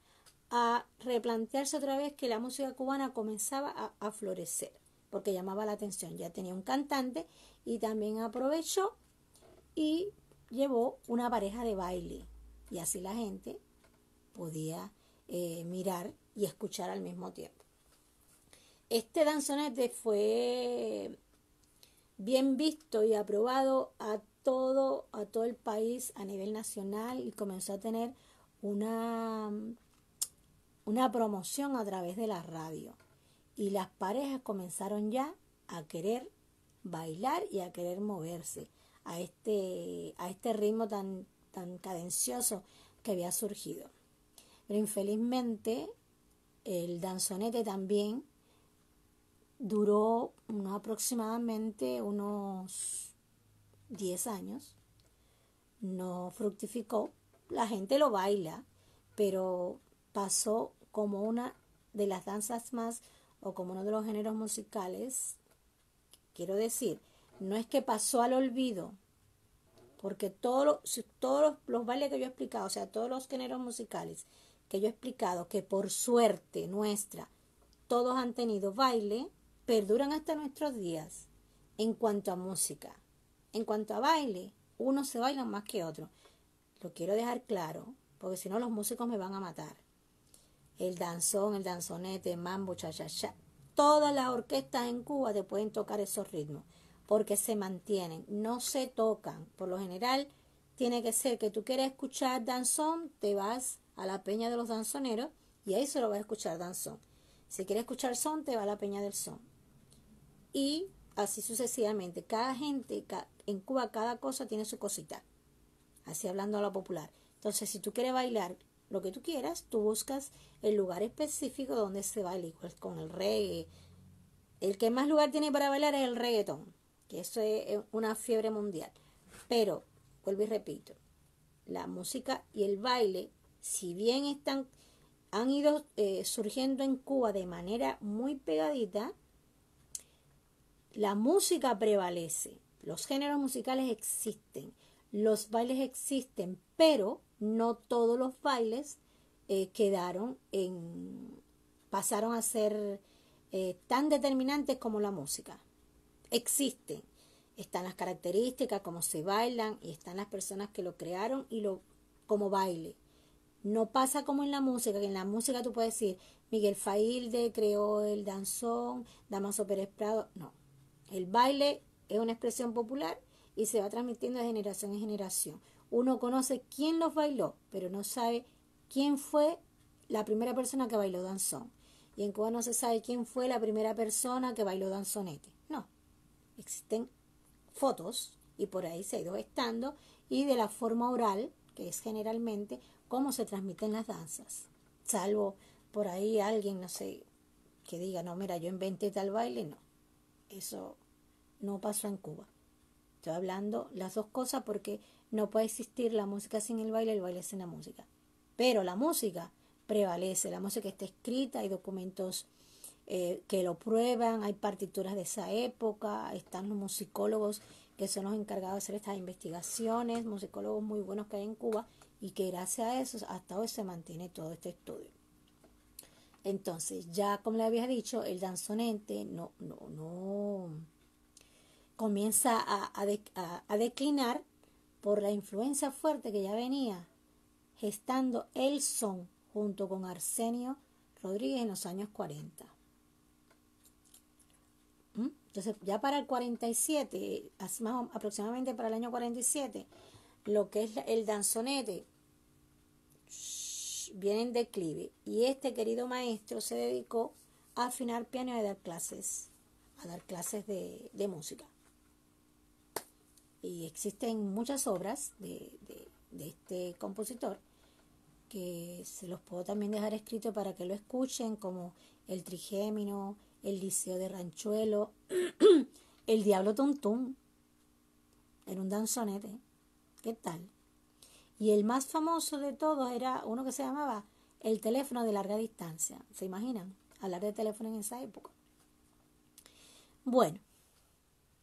a replantearse otra vez que la música cubana comenzaba a florecer, porque llamaba la atención. Ya tenía un cantante, y también aprovechó y llevó una pareja de baile, y así la gente podía mirar y escuchar al mismo tiempo. Este danzonete fue bien visto y aprobado a todo el país a nivel nacional, y comenzó a tener una promoción a través de la radio, y las parejas comenzaron ya a querer bailar y a querer moverse a este ritmo tan cadencioso que había surgido. Pero infelizmente el danzonete también duró aproximadamente unos 10 años, no fructificó. La gente lo baila, pero pasó como una de las danzas más, o como uno de los géneros musicales. Quiero decir, no es que pasó al olvido, porque todos los bailes que yo he explicado, o sea, todos los géneros musicales que yo he explicado, que por suerte nuestra todos han tenido baile, perduran hasta nuestros días en cuanto a música. En cuanto a baile, unos se bailan más que otros. Lo quiero dejar claro, porque si no los músicos me van a matar. El danzón, el danzonete, el mambo, cha-cha-cha. Todas las orquestas en Cuba te pueden tocar esos ritmos, porque se mantienen, no se tocan. Por lo general, tiene que ser que tú quieres escuchar danzón, te vas a la Peña de los Danzoneros y ahí solo vas a escuchar danzón. Si quieres escuchar son, te va a la Peña del Son. Y así sucesivamente. Cada gente, en Cuba, cada cosa tiene su cosita. Así hablando a lo popular. Entonces, si tú quieres bailar lo que tú quieras, tú buscas el lugar específico donde se baila, igual con el reggae. El que más lugar tiene para bailar es el reggaetón, que eso es una fiebre mundial. Pero, vuelvo y repito, la música y el baile, si bien han ido surgiendo en Cuba de manera muy pegadita, la música prevalece, los géneros musicales existen, los bailes existen, pero no todos los bailes pasaron a ser tan determinantes como la música. Existen, están las características, cómo se bailan, y están las personas que lo crearon como baile. No pasa como en la música, que en la música tú puedes decir, Miguel Failde creó el danzón, Damaso Pérez Prado. No, el baile es una expresión popular y se va transmitiendo de generación en generación. Uno conoce quién los bailó, pero no sabe quién fue la primera persona que bailó danzón. Y en Cuba no se sabe quién fue la primera persona que bailó danzonete. No, existen fotos y por ahí se ha ido estando, y de la forma oral, que es generalmente cómo se transmiten las danzas. Salvo por ahí alguien, no sé, que diga, no, mira, yo inventé tal baile. No, eso no pasó en Cuba. Estoy hablando las dos cosas porque no puede existir la música sin el baile sin la música. Pero la música prevalece, la música está escrita, hay documentos que lo prueban, hay partituras de esa época, están los musicólogos que son los encargados de hacer estas investigaciones, musicólogos muy buenos que hay en Cuba, y que gracias a eso hasta hoy se mantiene todo este estudio. Entonces, ya como le había dicho, el danzonete no comienza a declinar por la influencia fuerte que ya venía gestando el son junto con Arsenio Rodríguez en los años 40. Entonces, ya para el 47, aproximadamente para el año 47, lo que es el danzonete viene en declive. Y este querido maestro se dedicó a afinar piano y a dar clases de música. Y existen muchas obras de este compositor que se los puedo también dejar escrito para que lo escuchen, como El Trigémino, El Liceo de Ranchuelo, El Diablo Tuntún, era un danzonete. ¿Qué tal? Y el más famoso de todos era uno que se llamaba El Teléfono de Larga Distancia. ¿Se imaginan? Hablar de teléfono en esa época. Bueno,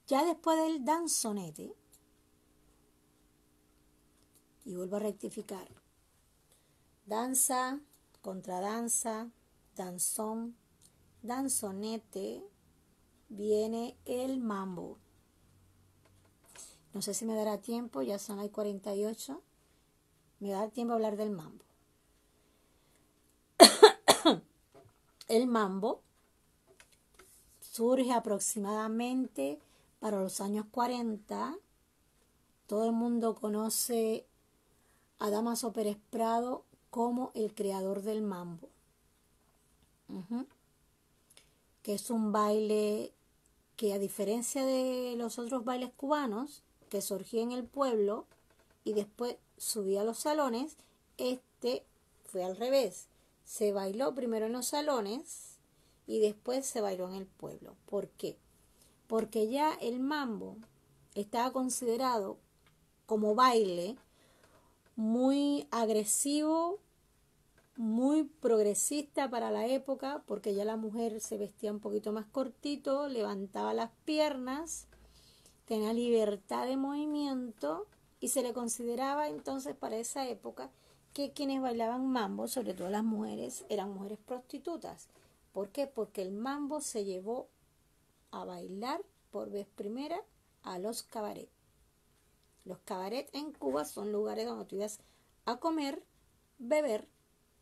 ya después del danzonete, y vuelvo a rectificar, danza, contradanza, danzón, danzonete, viene el mambo. No sé si me dará tiempo, ya son las 48. Me da tiempo a hablar del mambo. El mambo surge aproximadamente para los años 40. Todo el mundo conoce a Damaso Pérez Prado como el creador del mambo. Que es un baile que, a diferencia de los otros bailes cubanos, que surgía en el pueblo y después subía a los salones, este fue al revés. Se bailó primero en los salones y después se bailó en el pueblo. ¿Por qué? Porque ya el mambo estaba considerado como baile muy agresivo, muy progresista para la época, porque ya la mujer se vestía un poquito más cortito, levantaba las piernas, tenía libertad de movimiento, y se le consideraba entonces para esa época que quienes bailaban mambo, sobre todo las mujeres, eran mujeres prostitutas. ¿Por qué? Porque el mambo se llevó a bailar por vez primera a los cabaret. Los cabaret en Cuba son lugares donde tú ibas a comer, beber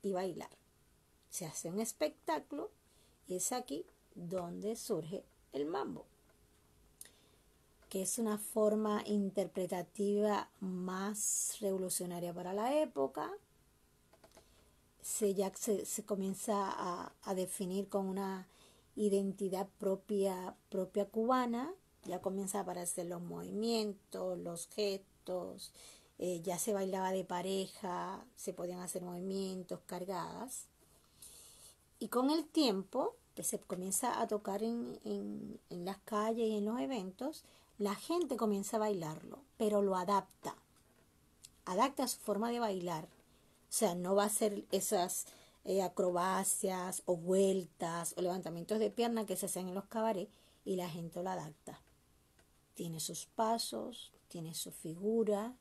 y bailar. Se hace un espectáculo y es aquí donde surge el mambo, que es una forma interpretativa más revolucionaria para la época. Se comienza a definir con una identidad propia cubana. Ya comienza a aparecer los movimientos, los gestos, ya se bailaba de pareja, se podían hacer movimientos, cargadas. Y con el tiempo, que se comienza a tocar en las calles y en los eventos, la gente comienza a bailarlo, pero lo adapta a su forma de bailar. O sea, no va a ser esas acrobacias o vueltas o levantamientos de pierna que se hacen en los cabarets, y la gente lo adapta. Tiene sus pasos, tiene su figura,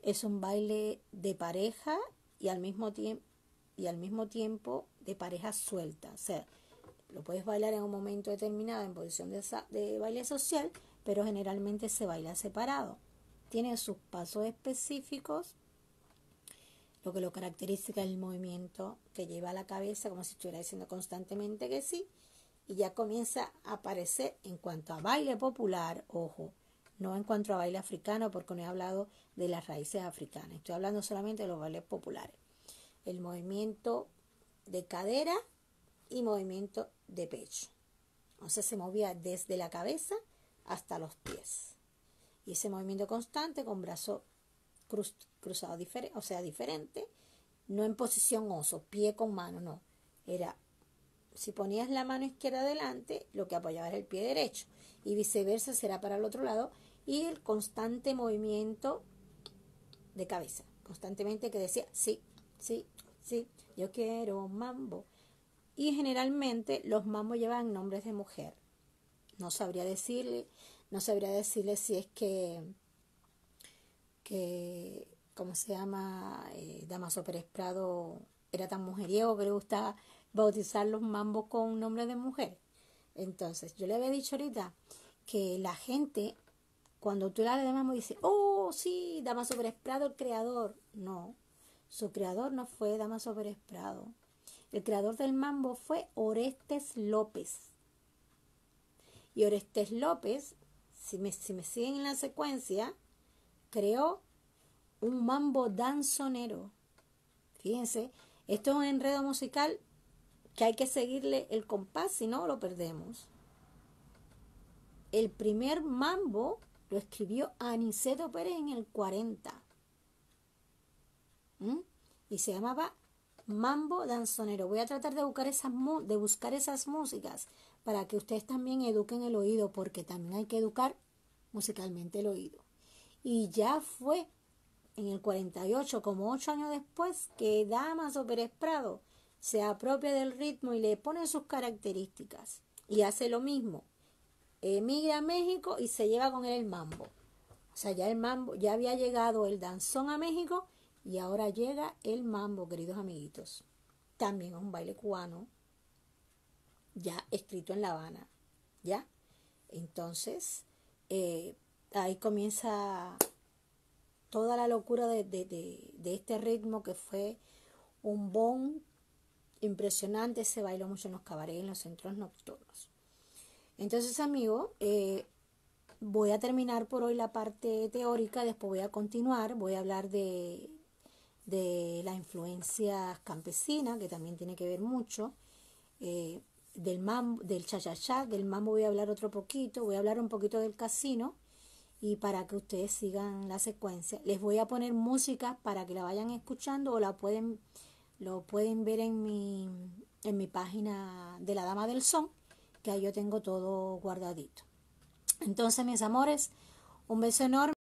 es un baile de pareja y al mismo tiempo de pareja suelta. O sea, lo puedes bailar en un momento determinado en posición de baile social, pero generalmente se baila separado. Tiene sus pasos específicos. Lo que lo caracteriza es el movimiento que lleva a la cabeza, como si estuviera diciendo constantemente que sí, y ya comienza a aparecer en cuanto a baile popular, ojo, no en cuanto a baile africano, porque no he hablado de las raíces africanas, estoy hablando solamente de los bailes populares. El movimiento de cadera y movimiento de pecho. O sea, se movía desde la cabeza hasta los pies. Y ese movimiento constante con brazo cruzado diferente, no en posición oso, pie con mano, no. Era, si ponías la mano izquierda adelante, lo que apoyaba era el pie derecho, y viceversa será para el otro lado, y el constante movimiento de cabeza, constantemente que decía, sí, sí, sí, yo quiero mambo. Y generalmente los mambos llevan nombres de mujer. No sabría decirle si es que ¿cómo se llama? Damaso Pérez Prado era tan mujeriego que le gustaba bautizar los mambos con nombres de mujer. Entonces, yo le había dicho ahorita que la gente, cuando tú le hablas de mambo, dice, oh, sí, Damaso Pérez Prado, el creador. No, su creador no fue Damaso Pérez Prado. El creador del mambo fue Orestes López. Y Orestes López, si me siguen en la secuencia, creó un mambo danzonero. Fíjense, esto es un enredo musical que hay que seguirle el compás, si no lo perdemos. El primer mambo lo escribió Aniceto Pérez en el 40. Y se llamaba Mambo Danzonero. Voy a tratar de buscar esas músicas para que ustedes también eduquen el oído, porque también hay que educar musicalmente el oído. Y ya fue en el 48, como 8 años después, que Damaso Pérez Prado se apropia del ritmo y le pone sus características. Y hace lo mismo. Emigra a México y se lleva con él el mambo. O sea, ya el mambo, ya había llegado el danzón a México y ahora llega el mambo, queridos amiguitos. También es un baile cubano, ya escrito en La Habana, ¿ya? Entonces, ahí comienza toda la locura de este ritmo, que fue un boom impresionante. Se bailó mucho en los cabarets, en los centros nocturnos. Entonces, amigos, voy a terminar por hoy la parte teórica. Después voy a continuar, voy a hablar de la influencia campesina, que también tiene que ver mucho, del mambo, del cha-cha-cha. Del mambo voy a hablar otro poquito, voy a hablar un poquito del casino, y para que ustedes sigan la secuencia les voy a poner música para que la vayan escuchando, o lo pueden ver en mi página de La Dama del Son, que ahí yo tengo todo guardadito. Entonces, mis amores, un beso enorme.